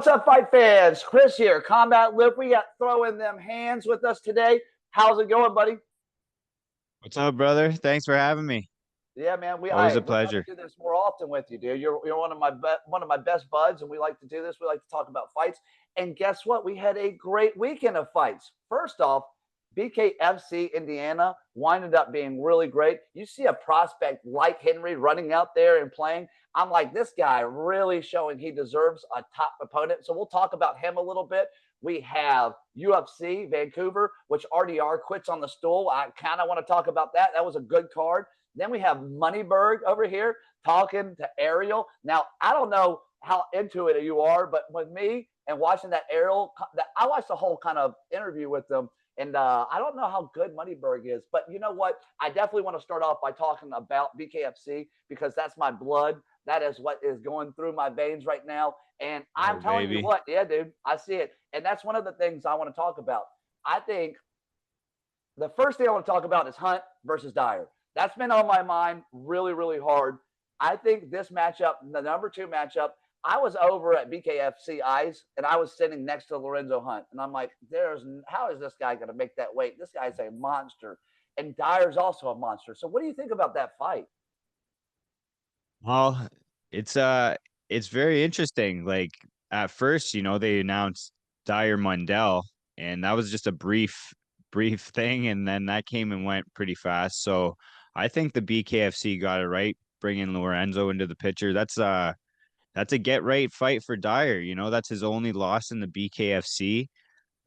What's up, fight fans? Chris here, Combat Lip. We got throwing them hands with us today. How's it going, buddy? What's up, brother? Thanks for having me. Yeah, man. We Always I a we're gonna pleasure. do this more often with you, dude. You're one of my best buds, and we like to do this. We like to talk about fights. And guess what? We had a great weekend of fights. First off, BKFC Indiana winded up being really great. You see a prospect like Henry running out there and playing. I'm like, this guy really showing he deserves a top opponent. So we'll talk about him a little bit. We have UFC Vancouver, which RDR quits on the stool. I kind of want to talk about that. That was a good card. Then we have Moneyberg over here talking to Ariel. Now, I don't know how into it you are, but with me and watching that Ariel, I watched the whole kind of interview with them. And I don't know how good Moneyberg is, but you know what? I definitely want to start off by talking about BKFC because that's my blood. That is what is going through my veins right now. And I'm Oh, telling you baby. what, yeah, dude, I see it. And that's one of the things I want to talk about. I think the first thing I want to talk about is Hunt versus Dyer. That's been on my mind really, really hard. I think this matchup, the number two matchup, I was over at BKFC Eyes and I was sitting next to Lorenzo Hunt. And I'm like, how is this guy going to make that weight? This guy's a monster. And Dyer's also a monster. So what do you think about that fight? Well, it's it's very interesting. Like at first, they announced Dyer Mundell, and that was just a brief thing, and then that came and went pretty fast. So I think the BKFC got it right, bringing Lorenzo into the picture. That's a get right fight for Dyer. That's his only loss in the BKFC.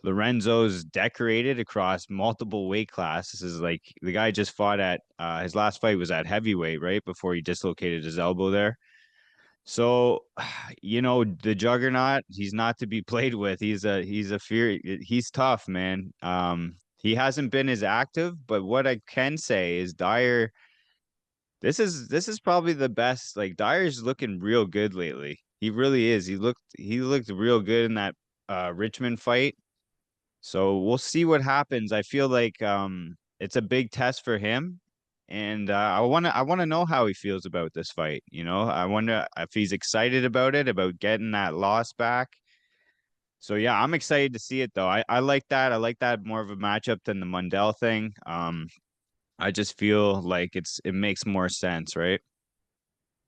Lorenzo's decorated across multiple weight classes. Is like the guy just fought at his last fight was at heavyweight, right? Before he dislocated his elbow there. So, the juggernaut, he's not to be played with. He's a fear. He's tough, man. He hasn't been as active, but what I can say is Dyer, this is probably the best. Like Dyer's looking real good lately. He really is. He looked real good in that Richmond fight. So we'll see what happens. I feel like it's a big test for him, and I want to know how he feels about this fight. I wonder if he's excited about it, about getting that loss back. So yeah, I'm excited to see it though. I like that. I like that more of a matchup than the Mundell thing. I just feel like it makes more sense, right?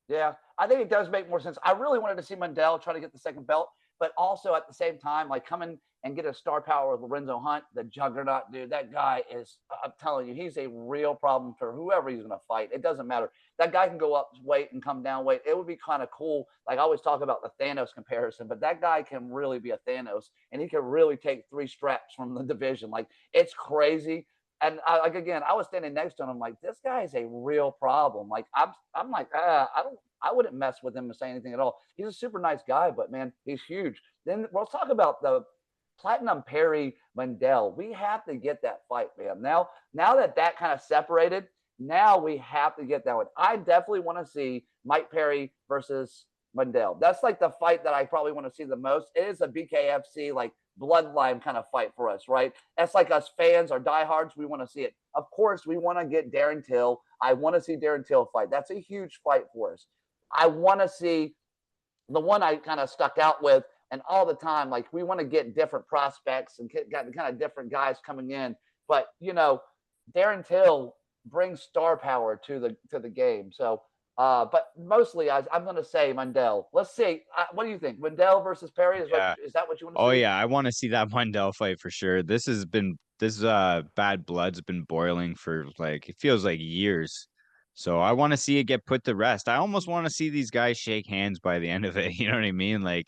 Yeah, I think it does make more sense. I really wanted to see Mundell try to get the second belt, but also at the same time, like coming and get a star power with Lorenzo Hunt, the juggernaut, dude. That guy is, I'm telling you, he's a real problem for whoever he's going to fight. It doesn't matter. That guy can go up weight and come down weight. It would be kind of cool. Like I always talk about the Thanos comparison, but that guy can really be a Thanos and he can really take three straps from the division. Like it's crazy. And like again, I was standing next to him. I'm like, this guy is a real problem. Like I'm like, I wouldn't mess with him and say anything at all. He's a super nice guy, but man, he's huge. Then let's talk about the Platinum Perry Mundell. We have to get that fight, man. Now that kind of separated, now we have to get that one. I definitely want to see Mike Perry versus Mundell. That's like the fight that I probably want to see the most. It is a BKFC like bloodline kind of fight for us, right? That's like us fans, our diehards. We want to see it. Of course, we want to get Darren Till. I want to see Darren Till fight. That's a huge fight for us. I want to see the one I kind of stuck out with, and all the time, like we want to get different prospects and get kind of different guys coming in. But Darren Till brings star power to the game. So, but mostly I'm going to say Mundell. Let's see. What do you think? Mundell versus Perry Yeah. is that what you want to Oh see? yeah, I want to see that Mundell fight for sure. This bad blood's been boiling for like it feels like years. So I want to see it get put to rest. I almost want to see these guys shake hands by the end of it. You know what I mean? Like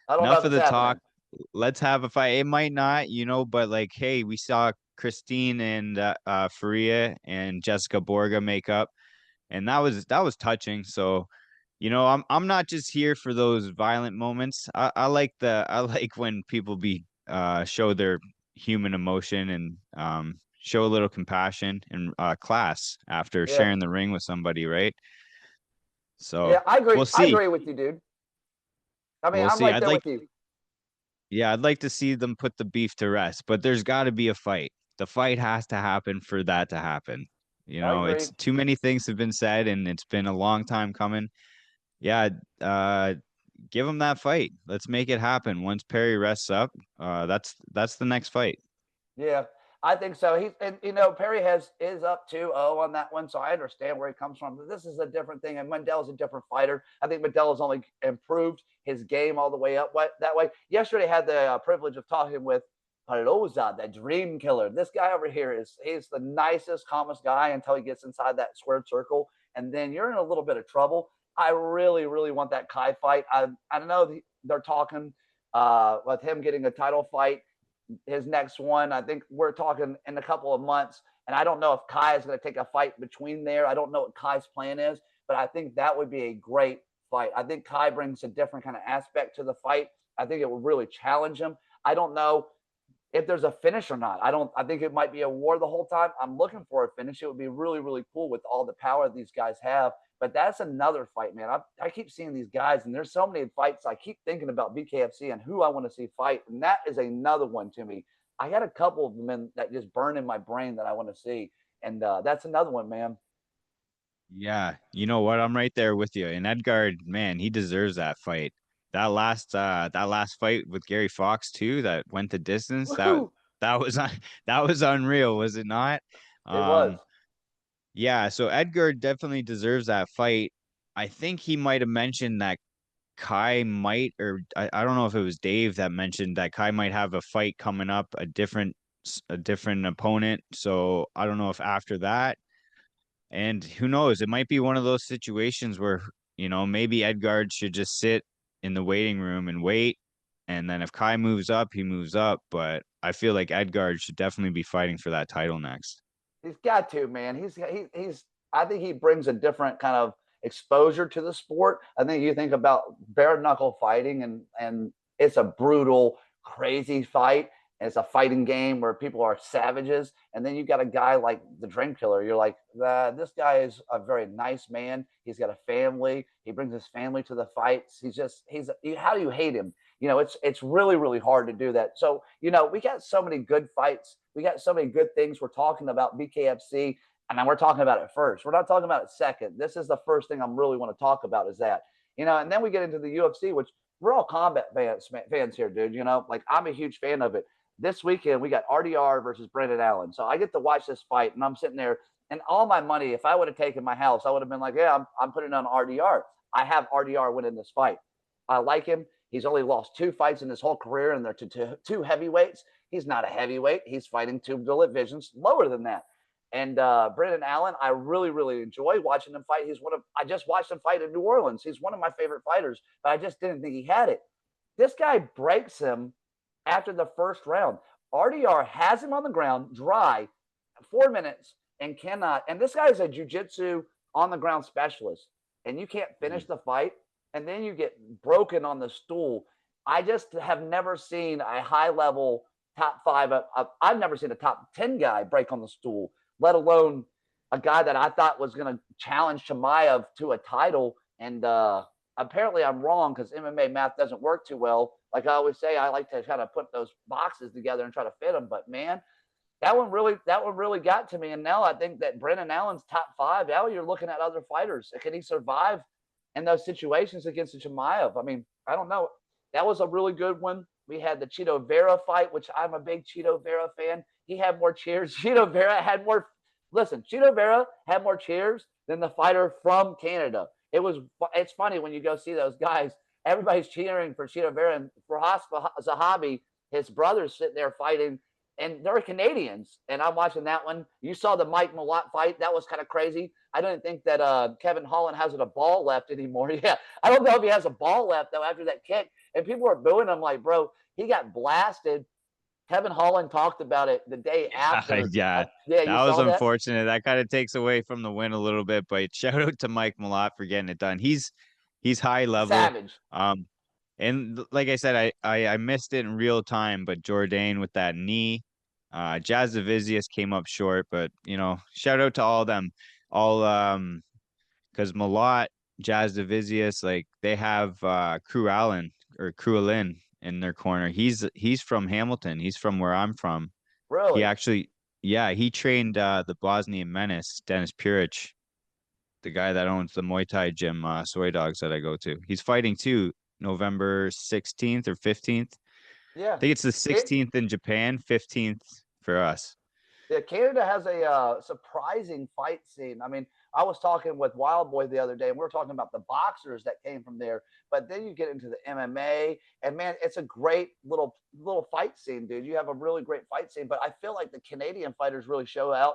I don't know enough if of it's the talk. happening. Let's have a fight. It might not, but like, hey, we saw Christine and Faria and Jessica Borga make up, and that was touching. So I'm not just here for those violent moments. I like I like when people be show their human emotion and show a little compassion and class after Yeah, sharing the ring with somebody, right? yeah, So I agree. we'll I see. agree with you, dude. I mean, We'll I'm see. right there with you. I'd like to see them put the beef to rest, but there's got to be a fight. The fight has to happen for that to happen. I agree. It's too many things have been said and it's been a long time coming. Yeah, uh, give him that fight. Let's make it happen. Once Perry rests up, that's the next fight. Yeah, I think so. He's and Perry is up 2-0 on that one, so I understand where he comes from. But this is a different thing, and Mandel's a different fighter. I think Mandel has only improved his game all the way up that way. Yesterday, I had the privilege of talking with Pelosa, the dream killer. This guy over here he's the nicest, calmest guy until he gets inside that squared circle, and then you're in a little bit of trouble. I really, really want that Kai fight. I know they're talking with him getting a title fight, his next one. I think we're talking in a couple of months. And I don't know if Kai is going to take a fight between there. I don't know what Kai's plan is, but I think that would be a great fight. I think Kai brings a different kind of aspect to the fight. I think it would really challenge him. I don't know if there's a finish or not. I think it might be a war the whole time. I'm looking for a finish. It would be really, really cool with all the power these guys have. But that's another fight, man. I keep seeing these guys, and there's so many fights. I keep thinking about BKFC and who I want to see fight, and that is another one to me. I got a couple of them that just burn in my brain that I want to see, and that's another one, man. Yeah, you know what? I'm right there with you. And Edgard, man, he deserves that fight. That last fight with Gary Fox too, that went the distance. Woo! That was that was unreal, was it not? It was. Um, yeah, so Edgar definitely deserves that fight. I think he might have mentioned that Kai might, or I don't know if it was Dave that mentioned that Kai might have a fight coming up, a different opponent. So I don't know if after that, and who knows, it might be one of those situations where, maybe Edgard should just sit in the waiting room and wait. And then if Kai moves up, he moves up. But I feel like Edgard should definitely be fighting for that title next. He's got to, man. He's. I think he brings a different kind of exposure to the sport. I think you think about bare knuckle fighting, and it's a brutal, crazy fight. And it's a fighting game where people are savages, and then you got a guy like the Dream Killer. You're like, this guy is a very nice man. He's got a family. He brings his family to the fights. He's. How do you hate him? It's really, really hard to do that. So, we got so many good fights. We got so many good things we're talking about BKFC, and then we're talking about it first. We're not talking about it second. This is the first thing I'm really want to talk about is that, and then we get into the UFC, which we're all combat fans here, dude. Like I'm a huge fan of it. This weekend we got RDR versus Brendan Allen. So I get to watch this fight, and I'm sitting there, and all my money, if I would have taken my house, I would have been like, yeah, I'm putting on RDR. I have RDR winning this fight. I like him. He's only lost 2 fights in his whole career, and they're to two heavyweights. He's not a heavyweight. He's fighting 2 divisions lower than that. And Brendan Allen, I really, really enjoy watching him fight. I just watched him fight in New Orleans. He's one of my favorite fighters, but I just didn't think he had it. This guy breaks him after the first round. RDR has him on the ground dry 4 minutes and cannot. And this guy is a jiu-jitsu on the ground specialist, and you can't finish the fight, and then you get broken on the stool. I just have never seen a high level top 5. I've never seen a top 10 guy break on the stool, let alone a guy that I thought was going to challenge Chimaev to a title. And apparently I'm wrong, because MMA math doesn't work too well. Like I always say, I like to kind of put those boxes together and try to fit them. But man, that one really got to me. And now I think that Brendan Allen's top 5. Now you're looking at other fighters. Can he survive in those situations against the Chimaev? I mean, I don't know. That was a really good one. We had the Chito Vera fight, which I'm a big Chito Vera fan. He had more cheers. Chito Vera had more. Listen, Chito Vera had more cheers than the fighter from Canada. It's funny when you go see those guys. Everybody's cheering for Chito Vera, and for Zahabi, his brother's sitting there fighting, and they're Canadians. And I'm watching that one. You saw the Mike Malott fight. That was kind of crazy. I don't think that Kevin Holland has a ball left anymore. Yeah, I don't know if he has a ball left, though, after that kick. And people are booing him like, bro, he got blasted. Kevin Holland talked about it the day after. Yeah, Yeah, you that was saw that? unfortunate. That kind of takes away from the win a little bit, but shout out to Mike Malott for getting it done. He's high level. Savage. And like I said, I missed it in real time, but Jourdain with that knee, Jazz Davicius came up short, but shout out to all of them, all because Malott, Jazz Davicius, like they have Crew Allen or Crew Allen in their corner. He's from Hamilton. He's from where I'm from. He Really? actually, yeah, he trained the Bosnian Menace, Dennis Puric, the guy that owns the Muay Thai gym, Soy Dogs, that I go to. He's fighting too. November 16th or 15th. I Yeah. think it's the It, 16th in Japan, 15th for us. Yeah, Canada has a surprising fight scene. I mean, I was talking with Wild Boy the other day, and we were talking about the boxers that came from there. But then you get into the MMA, and man, it's a great little fight scene, dude. You have a really great fight scene. But I feel like the Canadian fighters really show out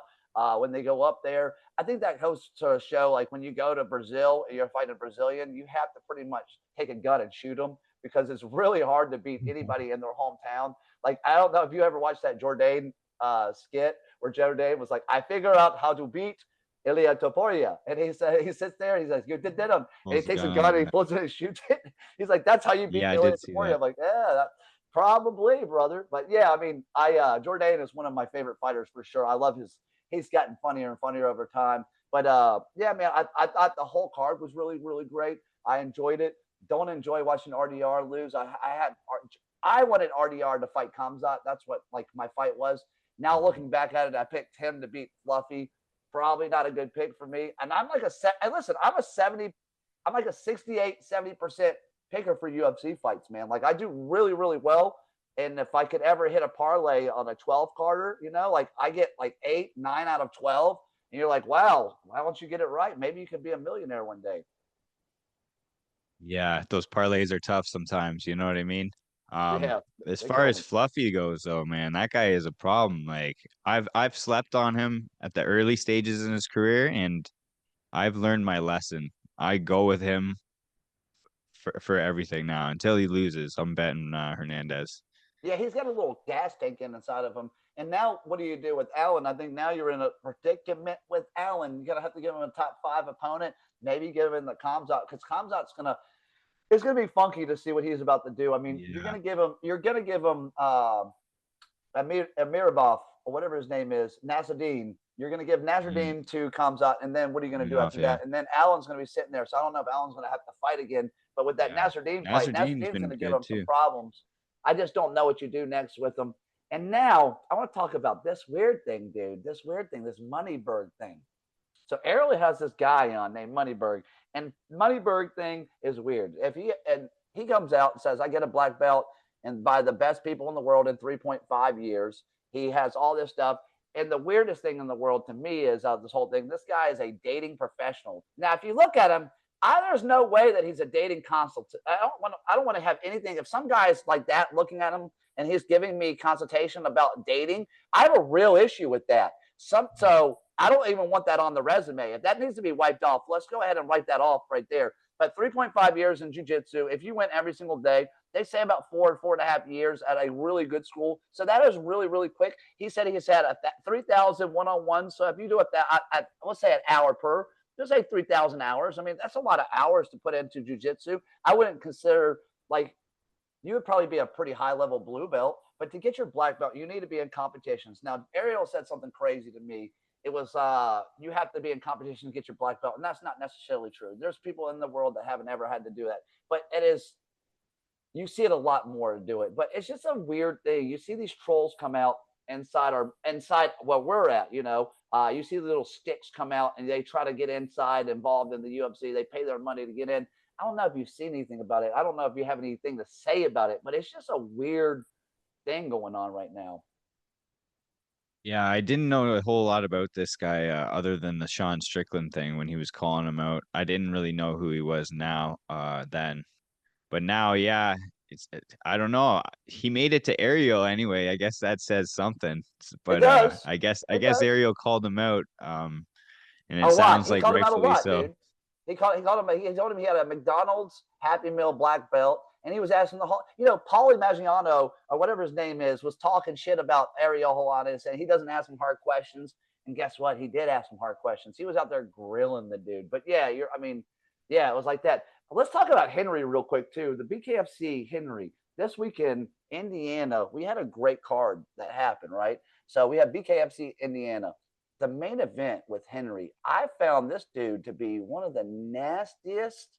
when they go up there. I think that goes to show, like when you go to Brazil and you're fighting a Brazilian, you have to pretty much take a gun and shoot them because it's really hard to beat anybody in their hometown. Like I don't know if you ever watched that Jourdain skit where Joe Dave was like, I figure out how to beat Ilya Topuria. And he said, he sits there, he says, you did him. And he Almost takes a gun gone. and he pulls it and shoots it. He's like, that's how you beat Yeah, I Ilya did see Topuria. that. I'm like, yeah, probably, brother. But yeah, I mean, Jourdain is one of my favorite fighters for sure. I love he's gotten funnier and funnier over time. But yeah, man, I thought the whole card was really, really great. I enjoyed it. Don't enjoy watching RDR lose. I wanted RDR to fight Kamzat. That's what like my fight was. Now looking back at it, I picked him to beat Fluffy. Probably not a good pick for me. And I'm like and listen, I'm like a 68, 70% picker for UFC fights, man. Like I do really, really well. And if I could ever hit a parlay on a 12 Carter, like I get like 8, 9 out of 12. And you're like, wow, why don't you get it right? Maybe you could be a millionaire one day. Yeah, those parlays are tough sometimes, you know what I mean? Yeah, As they far kill as me. Fluffy goes though, man, that guy is a problem. Like I've slept on him at the early stages in his career and I've learned my lesson. I go with him for everything now until he loses. I'm betting Hernandez. Yeah, he's got a little gas tank inside of him. And now, what do you do with Allen? I think now you're in a predicament with Allen. You're gonna have to give him a top 5 opponent. Maybe give him the Kamzat because Kamzat's gonna. It's gonna be funky to see what he's about to do. I mean, you're Yeah. gonna give him. You're gonna give him Amirabov or whatever his name is, Nasruddin. You're going to give Mm. Nasruddin to Kamzat, and then what are you going to Coming do off, after yeah. that? And then Allen's going to be sitting there. So I don't know if Allen's going to have to fight again. But with that Yeah. Nasruddin fight, Nasruddin's Nasruddin's going been to give good him some too. problems. I just don't know what you do next with him. And now I want to talk about this weird thing, dude. This weird thing, this Moneyberg thing. So Ariel has this guy on named Moneyberg, and Moneyberg thing is weird. If he comes out and says, "I get a black belt and by the best people in the world in 3.5 years," he has all this stuff. And the weirdest thing in the world to me is this whole thing. This guy is a dating professional. Now, if you look at him, there's no way that he's a dating consultant. I don't want to have anything. If some guy's like that looking at him and he's giving me consultation about dating, I have a real issue with that. So I don't even want that on the resume. If that needs to be wiped off, let's go ahead and write that off right there. But 3.5 years in jiu-jitsu, if you went every single day, they say about 4.5 years at a really good school. So that is really, really quick. He said he's had 3,000 one-on-one. So if you do it at let's say an hour per, just say 3,000 hours. I mean, that's a lot of hours to put into jiu-jitsu. I wouldn't consider like you would probably be a pretty high level blue belt. But to get your black belt, you need to be in competitions. Now, Ariel said something crazy to me. It was you have to be in competition to get your black belt, and that's not necessarily true. There's people in the world that haven't ever had to do that, but it is you see it a lot more to do it. But it's just a weird thing. You see these trolls come out inside where we're at. You see the little sticks come out and they try to get inside involved in the UFC. They pay their money to get in. I don't know if you've seen anything about it. I don't know if you have anything to say about it, but it's just a weird thing going on right now. Yeah, I didn't know a whole lot about this guy other than the Sean Strickland thing when he was calling him out. I didn't really know who he was now then. But now, yeah, I don't know. He made it to Ariel anyway. I guess that says something. It But does. I It guess does. Ariel called him out. And it A lot. sounds He like called him out a rightfully lot, so. dude. He told him he had a McDonald's Happy Meal black belt, and he was asking the whole. Paulie Maggiano or whatever his name is was talking shit about Ariel Helwani, and he doesn't ask him hard questions. And guess what? He did ask him hard questions. He was out there grilling the dude. But yeah, yeah, it was like that. But let's talk about Henry real quick too. The BKFC Henry this weekend, Indiana. We had a great card that happened, right? So we had BKFC Indiana the main event with Henry, I found this dude to be one of the nastiest.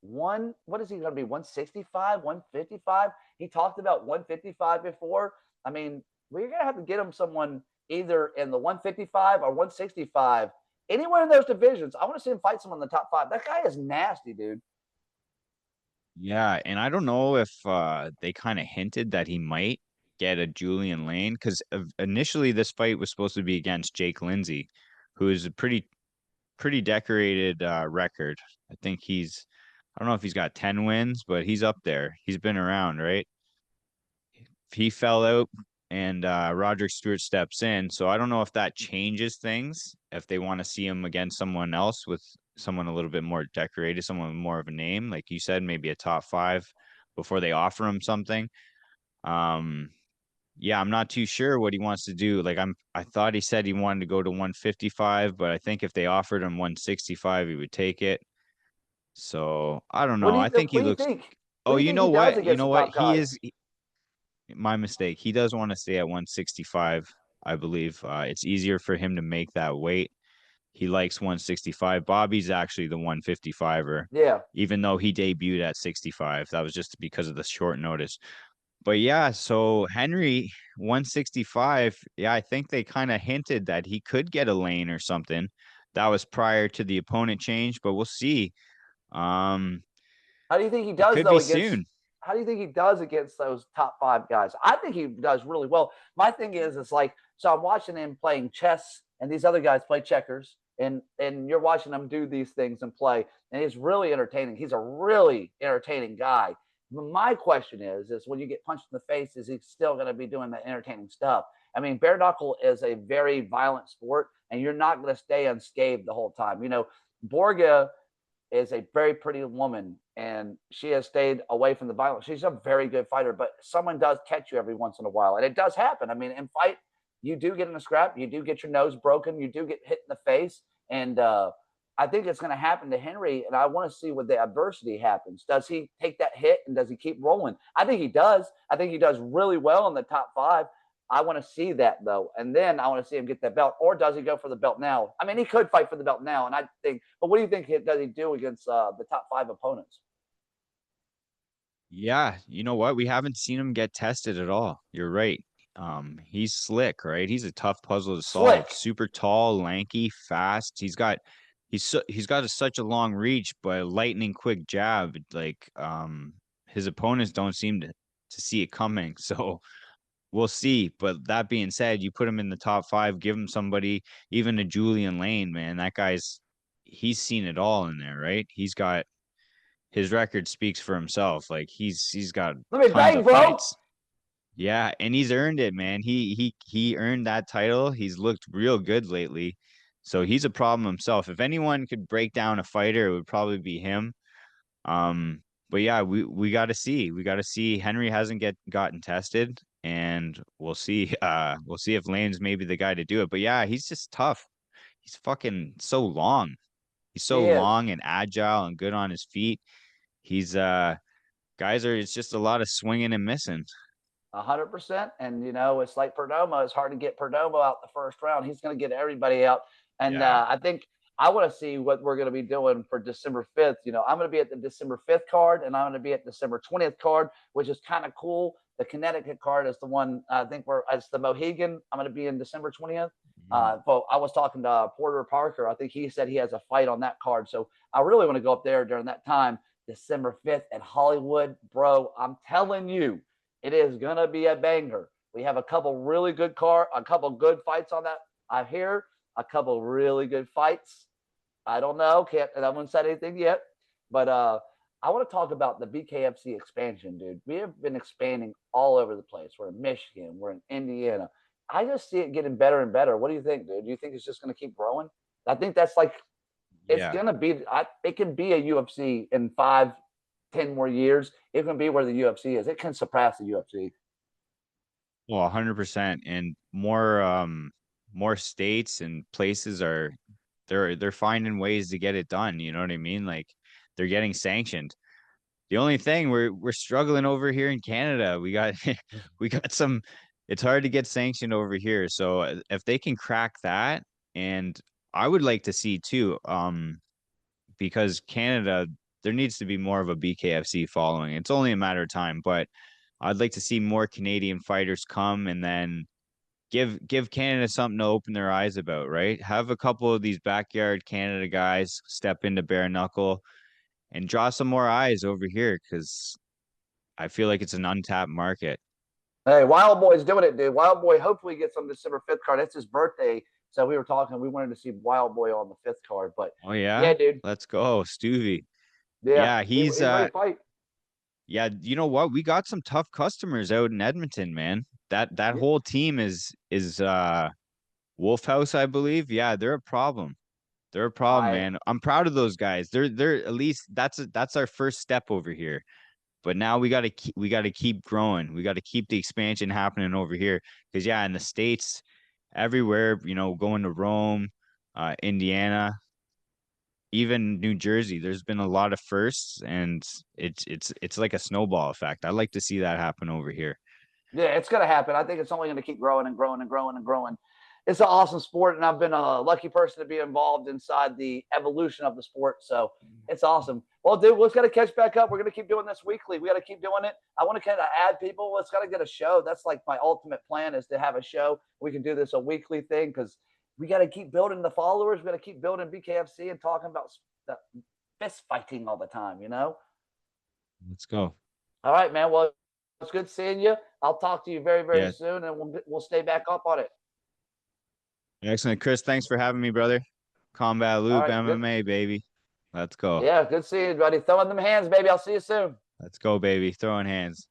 What is he going to be? 165, 155? He talked about 155 before. I mean, we're going to have to get him someone either in the 155 or 165. Anywhere in those divisions. I want to see him fight someone in the top 5. That guy is nasty, dude. Yeah, and I don't know if they kind of hinted that he might get a Julian Lane because initially this fight was supposed to be against Jake Lindsay, who is a pretty decorated record. I think I don't know if he's got 10 wins, but he's up there. He's been around, right? He fell out and Roger Stewart steps in. So I don't know if that changes things, if they want to see him against someone else with someone a little bit more decorated, someone with more of a name, like you said, maybe a top five before they offer him something. Um, yeah, I'm not too sure what he wants to do. I thought he said he wanted to go to 155, but I think if they offered him 165, he would take it. So I don't know. I think What he do you looks. think? What Oh, do you you think know he does what? You against know the what? top guys? My mistake. He does want to stay at 165, I believe. It's easier for him to make that weight. He likes 165. Bobby's actually the 155er, Yeah. even though he debuted at 65. That was just because of the short notice. But yeah, so Henry 165. Yeah, I think they kind of hinted that he could get a lane or something. That was prior to the opponent change, but we'll see. Um, How do you think he it does could be though against? soon. How do you think he does against those top five guys? I think he does really well. My thing is, it's like so I'm watching him playing chess, and these other guys play checkers, and you're watching them do these things and play, and he's really entertaining. He's a really entertaining guy. My question is when you get punched in the face, is he still going to be doing the entertaining stuff? I mean, bare knuckle is a very violent sport, and you're not going to stay unscathed the whole time. You know, Borga is a very pretty woman and she has stayed away from the violence. She's a very good fighter, but someone does catch you every once in a while. And it does happen. I mean, in fight, you do get in a scrap, you do get your nose broken, you do get hit in the face. And I think it's going to happen to Henry. And I want to see what the adversity happens. Does he take that hit and does he keep rolling? I think he does. I think he does really well in the top five. I want to see that though, and then I want to see him get that belt. Or does he go for the belt now? I mean, he could fight for the belt now, and I think. But what do you think does he do against the top five opponents? Yeah, you know what? We haven't seen him get tested at all. You're right. He's slick, right? He's a tough puzzle to solve. Slick, Super tall, lanky, fast. He's got such a long reach, but a lightning quick jab. His opponents don't seem to see it coming. So we'll see. But that being said, you put him in the top five, give him somebody, even a Julian Lane, man. He's seen it all in there, right? His record speaks for himself. Like he's got let me tons bang, of bro. fights. Yeah, and he's earned it, man. He earned that title. He's looked real good lately. So he's a problem himself. If anyone could break down a fighter, it would probably be him. Um, but yeah, we got to see. We got to see. Henry hasn't gotten tested, and we'll see if Lane's maybe the guy to do it. But yeah, he's just tough. He's fucking so long. He's He so is. long and agile and good on his feet. He's guys are it's just a lot of swinging and missing. 100%. And, you know, it's like Perdomo. It's hard to get Perdomo out the first round. He's going to get everybody out. And Yeah. I think I want to see what we're going to be doing for December 5th. You know, I'm going to be at the December 5th card and I'm going to be at December 20th card, which is kind of cool. The Connecticut card is the one I think it's the Mohegan. I'm going to be in December 20th. Mhm. But I was talking to Porter Parker. I think he said he has a fight on that card. So I really want to go up there during that time, December 5th at Hollywood. Bro, I'm telling you, it is gonna be a banger. We have a couple really good a couple good fights on that. I hear a couple really good fights. I don't know, can't I haven't said anything yet, but I want to talk about the BKFC expansion, dude. We have been expanding all over the place. We're in Michigan, we're in Indiana. I just see it getting better and better. What do you think, dude? Do you think it's just going to keep growing? I think that's like it's Yeah. gonna be. It can be a UFC in 5, 10 more years. It can be where the UFC is. It can surpass the UFC. Well, 100% and more states and places are they're finding ways to get it done, you know what I mean? Like they're getting sanctioned. The only thing we're struggling over here in Canada, we got we got some it's hard to get sanctioned over here. So if they can crack that and I would like to see too because Canada there needs to be more of a BKFC following. It's only a matter of time, but I'd like to see more Canadian fighters come and then give Canada something to open their eyes about, right? Have a couple of these backyard Canada guys step into bare knuckle and draw some more eyes over here because I feel like it's an untapped market. Hey, Wild Boy's doing it, dude. Wild Boy hopefully gets on December 5th card. It's his birthday. So we were talking, we wanted to see Wild Boy on the 5th card. But Oh yeah, yeah, dude. let's go, Stuvie. Yeah, Yeah, he's ready to fight. yeah, you know what? We got some tough customers out in Edmonton, man. That Yeah. whole team is Wolf House, I believe. Yeah, they're a problem. They're a problem, I man. I'm proud of those guys. They're at least that's our first step over here. But now we got to keep growing. We got to keep the expansion happening over here. Because yeah, in the States, everywhere, going to Rome, Indiana, even New Jersey, there's been a lot of firsts, and it's like a snowball effect. I like to see that happen over here. Yeah, it's going to happen. I think it's only going to keep growing and growing and growing and growing. It's an awesome sport, and I've been a lucky person to be involved inside the evolution of the sport. So it's awesome. Well, dude, let's got to catch back up. We're going to keep doing this weekly. We got to keep doing it. I want to kind of add people. Let's got to get a show. That's like my ultimate plan is to have a show. We can do this a weekly thing because we got to keep building the followers. We got to keep building BKFC and talking about the fist fighting all the time, you know? Let's go. All right, man. Well, it's good seeing you. I'll talk to you very, very Yeah, soon, and we'll stay back up on it. excellent, Chris. Thanks for having me, brother. Combat All Loop right, good. MMA, baby. Let's go. Yeah, good seeing you, buddy. Throwing them hands, baby. I'll see you soon. Let's go, baby. Throwing hands.